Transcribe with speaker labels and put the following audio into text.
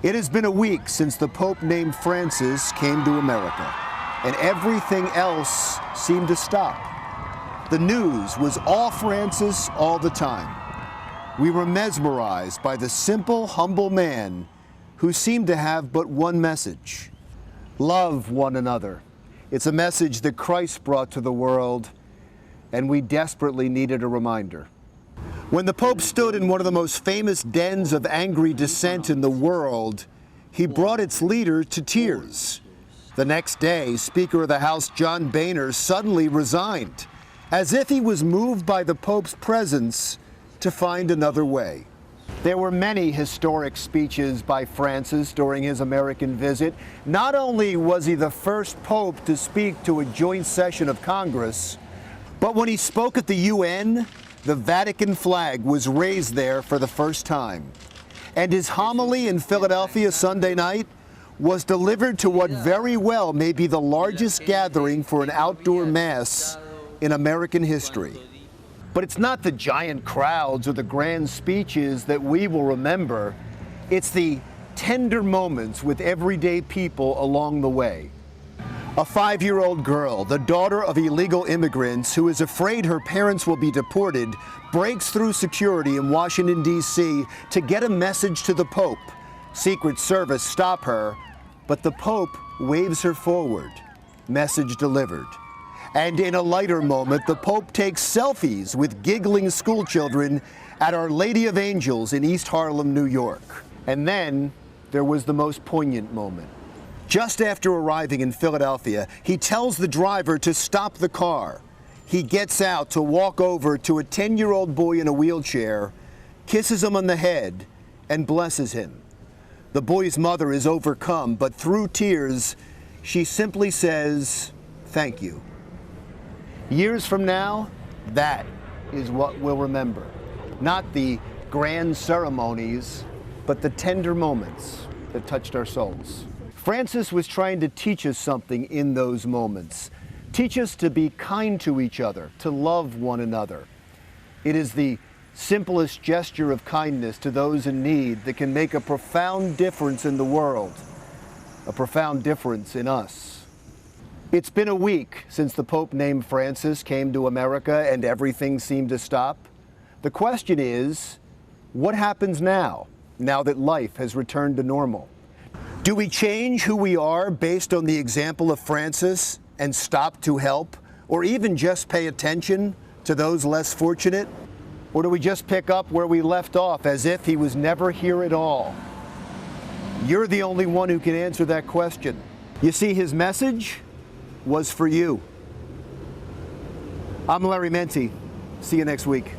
Speaker 1: It has been a week since the Pope named Francis came to America, and everything else seemed to stop. The news was all Francis all the time. We were mesmerized by the simple, humble man who seemed to have but one message: love one another. It's a message that Christ brought to the world, and we desperately needed a reminder. When the Pope stood in one of the most famous dens of angry dissent in the world, he brought its leader to tears. The next day, Speaker of the House John Boehner suddenly resigned, as if he was moved by the Pope's presence to find another way. There were many historic speeches by Francis during his American visit. Not only was he the first Pope to speak to a joint session of Congress, but when he spoke at the UN, the Vatican flag was raised there for the first time. And his homily in Philadelphia Sunday night was delivered to what very well may be the largest gathering for an outdoor mass in American history. But it's not the giant crowds or the grand speeches that we will remember. It's the tender moments with everyday people along the way. A 5-year-old girl, the daughter of illegal immigrants who is afraid her parents will be deported, breaks through security in Washington, D.C. to get a message to the Pope. Secret Service stop her, but the Pope waves her forward. Message delivered. And in a lighter moment, the Pope takes selfies with giggling schoolchildren at Our Lady of Angels in East Harlem, New York. And then there was the most poignant moment. Just after arriving in Philadelphia, he tells the driver to stop the car. He gets out to walk over to a 10-year-old boy in a wheelchair, kisses him on the head, and blesses him. The boy's mother is overcome, but through tears, she simply says, "Thank you." Years from now, that is what we'll remember. Not the grand ceremonies, but the tender moments that touched our souls. Francis was trying to teach us something in those moments. Teach us to be kind to each other, to love one another. It is the simplest gesture of kindness to those in need that can make a profound difference in the world, a profound difference in us. It's been a week since the Pope named Francis came to America and everything seemed to stop. The question is, what happens now that life has returned to normal? Do we change who we are based on the example of Francis and stop to help, or even just pay attention to those less fortunate? Or do we just pick up where we left off as if he was never here at all? You're the only one who can answer that question. You see, his message was for you. I'm Larry Menti. See you next week.